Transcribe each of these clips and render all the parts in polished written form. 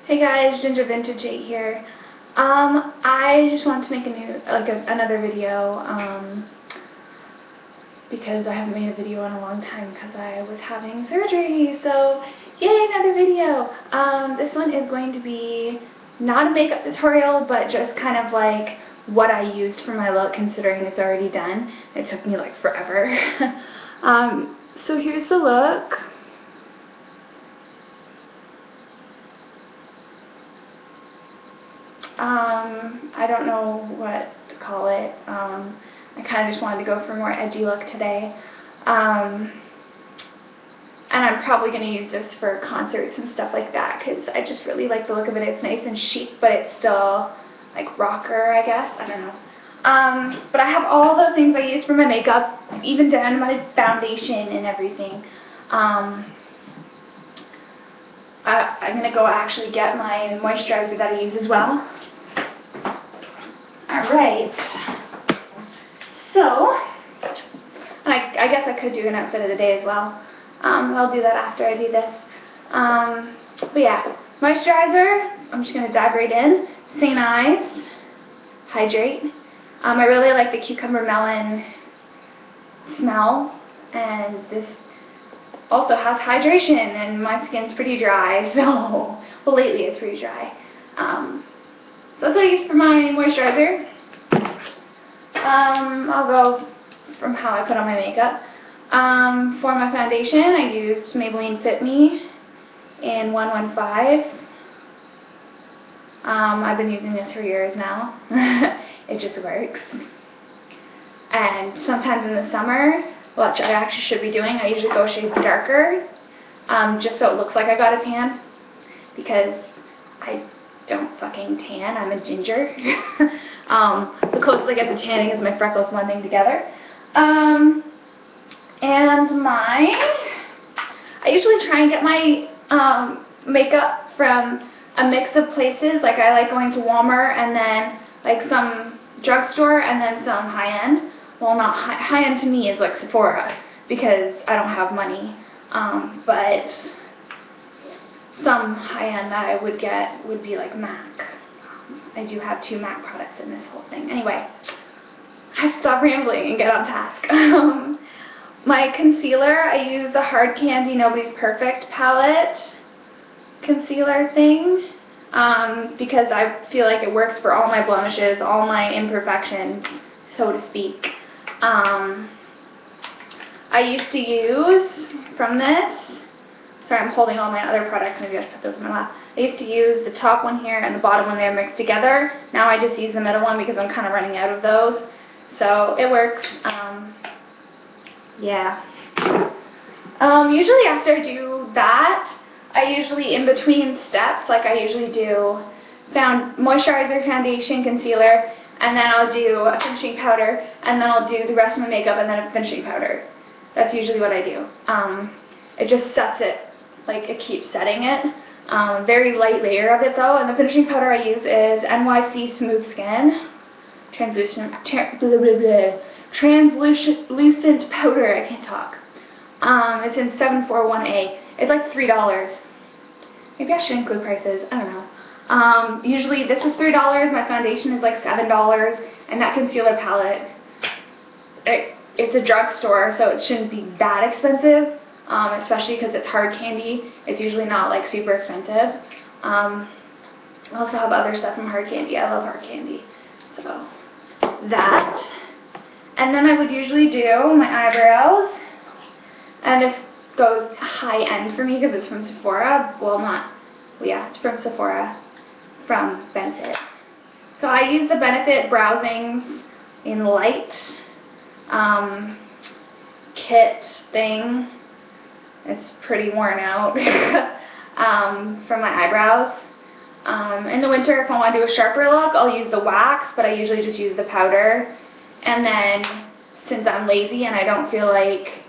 Hey guys, Ginger Vintage 8 here. I just wanted to make another video, because I haven't made a video in a long time because I was having surgery. So, yay, another video. This one is going to be not a makeup tutorial, but just kind of like what I used for my look, considering it's already done. It took me like forever. So here's the look. I don't know what to call it. I kind of just wanted to go for a more edgy look today. And I'm probably going to use this for concerts and stuff like that because I just really like the look of it. It's nice and chic, but it's still like rocker, I guess. I don't know. But I have all the things I use for my makeup, even down to my foundation and everything. I'm going to go actually get my moisturizer that I use as well. Alright, so, I guess I could do an outfit of the day as well. I'll do that after I do this. But yeah, moisturizer, I'm just going to dive right in. St. Ives, hydrate. I really like the cucumber melon smell, and this also has hydration, and my skin's pretty dry, so, well, lately it's pretty dry. So that's what I use for my moisturizer. I'll go from how I put on my makeup. For my foundation, I used Maybelline Fit Me in 115. I've been using this for years now. It just works. And sometimes in the summer, which I actually should be doing, I usually go a shade darker, just so it looks like I got a tan, because I don't fucking tan, I'm a ginger. The closest I get to tanning is my freckles blending together. And I usually try and get my makeup from a mix of places. Like I like going to Walmart and then like some drugstore and then some high-end. Well, not high-end to me is like Sephora because I don't have money. But some high-end that I would get would be like MAC. I do have 2 MAC products in this whole thing. Anyway, I have to stop rambling and get on task. My concealer, I use the Hard Candy Nobody's Perfect palette concealer thing, because I feel like it works for all my blemishes, all my imperfections, so to speak. I used to use, from this, sorry, I'm holding all my other products, maybe I should put those in my lap. I used to use the top one here and the bottom one there mixed together. Now I just use the middle one because I'm kind of running out of those. So it works. Yeah. Usually after I do that, I usually, in between steps, like I usually do moisturizer, foundation, concealer, and then I'll do a finishing powder, and then I'll do the rest of my makeup, and then a finishing powder. That's usually what I do. It just sets it, like it keeps setting it. Very light layer of it though, and the finishing powder I use is NYC Smooth Skin translucent powder. I can't talk. It's in 741A. It's like $3. Maybe I should include prices. I don't know. Usually this is $3. My foundation is like $7, and that concealer palette, it's a drugstore, so it shouldn't be that expensive. Especially because it's hard candy. It's usually not like super expensive. I also have other stuff from Hard Candy. I love Hard Candy. So that. And then I would usually do my eyebrows. And this goes high end for me because it's from Sephora. Well, yeah, it's from Sephora. From Benefit. So I use the Benefit Browsings in light kit thing. It's pretty worn out from my eyebrows. In the winter, if I want to do a sharper look, I'll use the wax, but I usually just use the powder. And then, since I'm lazy and I don't feel like,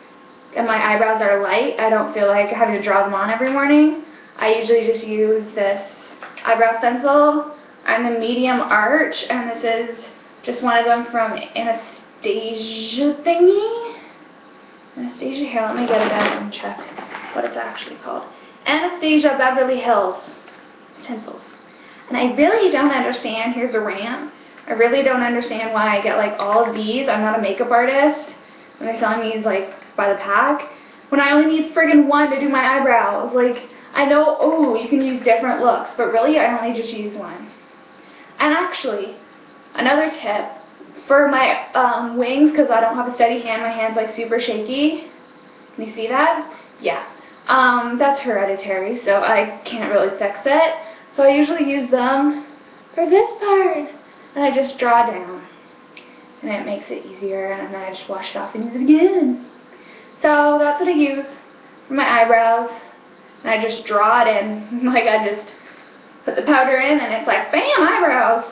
and my eyebrows are light, I don't feel like having to draw them on every morning, I usually just use this eyebrow stencil. I'm the medium arch, and this is just one of them from Anastasia thingy. Anastasia, here, let me get it out and check what it's actually called. Anastasia Beverly Hills. pencils. And I really don't understand, here's a rant, I really don't understand why I get like all of these. I'm not a makeup artist, and they're selling these like by the pack, when I only need friggin' one to do my eyebrows. Like, I know, oh, you can use different looks, but really I only just use one. And actually, another tip, for my wings, because I don't have a steady hand, my hand's like super shaky. Can you see that? Yeah. That's hereditary, so I can't really fix it. So I usually use them for this part. And I just draw down. And it makes it easier, and then I just wash it off and use it again. So that's what I use for my eyebrows. And I just draw it in. Like, I just put the powder in, and it's like, bam, eyebrows.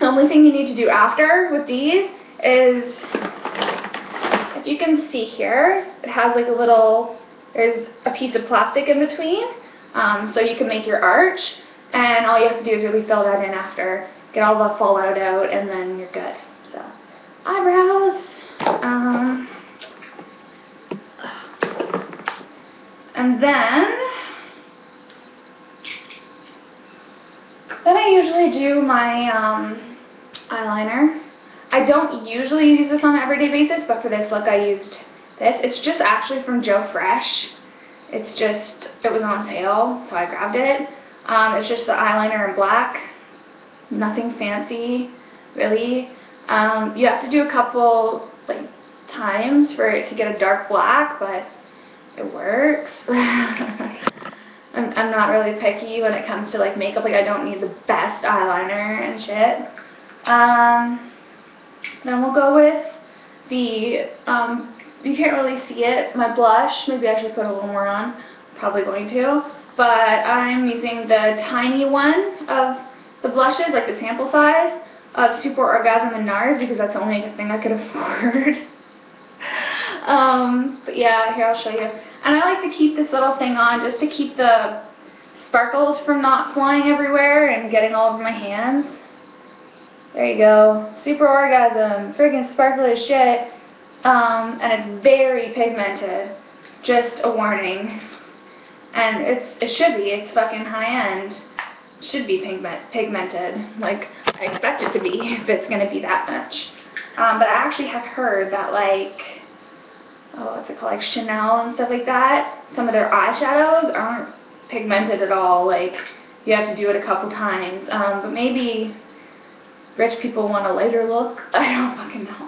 The only thing you need to do after with these is, if you can see here, it has like a little, there's a piece of plastic in between, so you can make your arch, and all you have to do is really fill that in after, get all the fallout out, and then you're good. So, eyebrows, and then I usually do my eyeliner. I don't usually use this on an everyday basis, but for this look I used this. It's just actually from Joe Fresh. It's just, it was on sale, so I grabbed it. It's just the eyeliner in black. Nothing fancy, really. You have to do a couple like times for it to get a dark black, but it works. I'm not really picky when it comes to like makeup. Like, I don't need the best eyeliner and shit. Then we'll go with the, you can't really see it, my blush. Maybe I should put a little more on. Probably going to. But I'm using the tiny one of the blushes, like the sample size, of Super Orgasm and NARS, because that's the only thing I could afford. But yeah, here I'll show you. And I like to keep this little thing on just to keep the sparkles from not flying everywhere and getting all over my hands. There you go. Super Orgasm. Friggin' sparkly as shit. And it's very pigmented. Just a warning. And it should be. It's fucking high-end. It should be pigmented. Like, I expect it to be if it's going to be that much. But I actually have heard that, like, what's it called, like Chanel and stuff like that, some of their eyeshadows aren't pigmented at all. Like, you have to do it a couple times. But maybe rich people want a lighter look. I don't fucking know.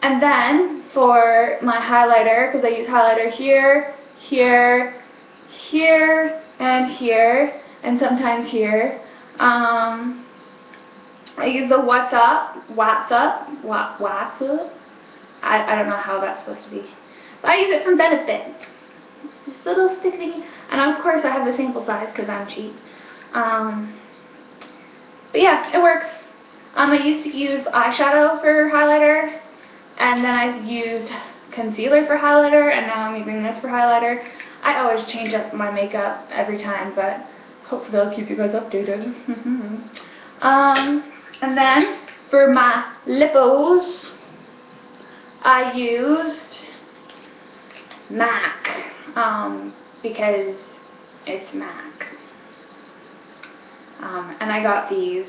And then for my highlighter, because I use highlighter here, here, here, and here, and sometimes here. I use the What's Up. I don't know how that's supposed to be. But I use it from Benefit. It's this little stick thingy. And of course I have the sample size because I'm cheap. But yeah, it works. I used to use eyeshadow for highlighter, and then I used concealer for highlighter, and now I'm using this for highlighter. I always change up my makeup every time, but hopefully I'll keep you guys updated. And then for my lippos, I used MAC, because it's MAC. And I got these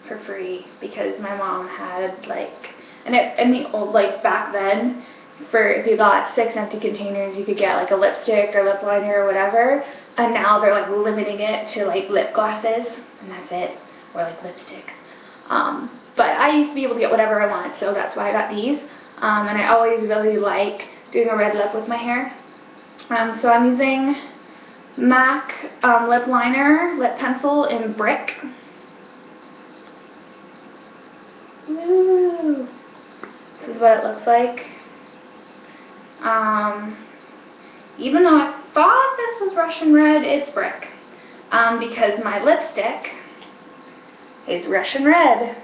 for free because my mom had, like, and in the old, like, back then, for if you got 6 empty containers, you could get like a lipstick or lip liner or whatever. And now they're like limiting it to like lip glosses, and that's it, or like lipstick. But I used to be able to get whatever I wanted, so that's why I got these. And I always really like doing a red lip with my hair. So I'm using MAC lip liner, lip pencil in Brick. Woo! This is what it looks like. Even though I thought this was Russian red, it's Brick. Because my lipstick is Russian red.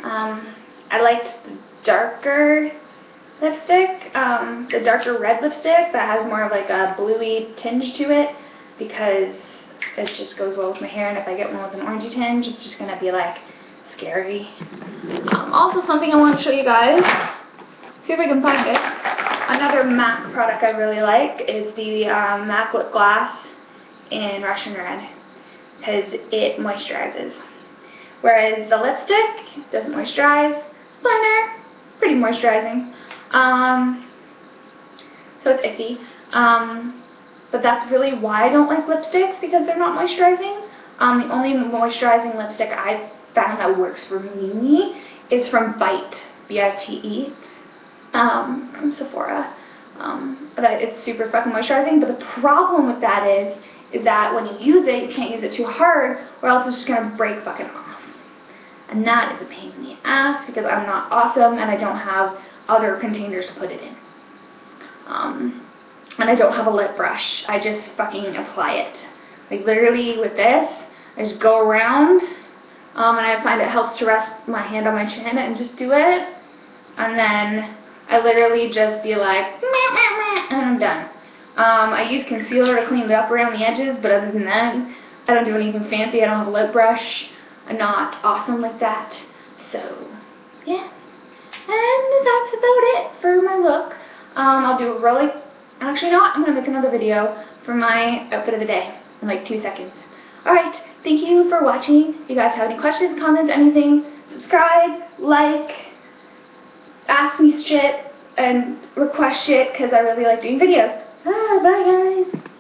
I liked the darker lipstick, the darker red lipstick that has more of like a bluey tinge to it, because it just goes well with my hair, and if I get one with an orangey tinge, it's just going to be like scary. Also, something I want to show you guys, see if I can find it. Another MAC product I really like is the MAC Lip Glass in Russian Red because it moisturizes. Whereas the lipstick doesn't moisturize. Liner, pretty moisturizing. So it's iffy. But that's really why I don't like lipsticks, because they're not moisturizing. The only moisturizing lipstick I found that works for me is from Bite, B-I-T-E, from Sephora. That it's super fucking moisturizing, but the problem with that is that when you use it, you can't use it too hard, or else it's just gonna break fucking off. And that is a pain in the ass, because I'm not awesome and I don't have other containers to put it in. And I don't have a lip brush. I just fucking apply it. Like literally with this, I just go around, and I find it helps to rest my hand on my chin and just do it. And then I literally just be like, meh, meh, meh, and I'm done. I use concealer to clean it up around the edges, but other than that, I don't do anything fancy. I don't have a lip brush. I'm not awesome like that. So, yeah. And that's about it for my look. I'll do a really, actually not, I'm going to make another video for my outfit of the day in like 2 seconds. Alright, thank you for watching. If you guys have any questions, comments, anything, subscribe, like, ask me shit, and request shit, because I really like doing videos. Bye guys!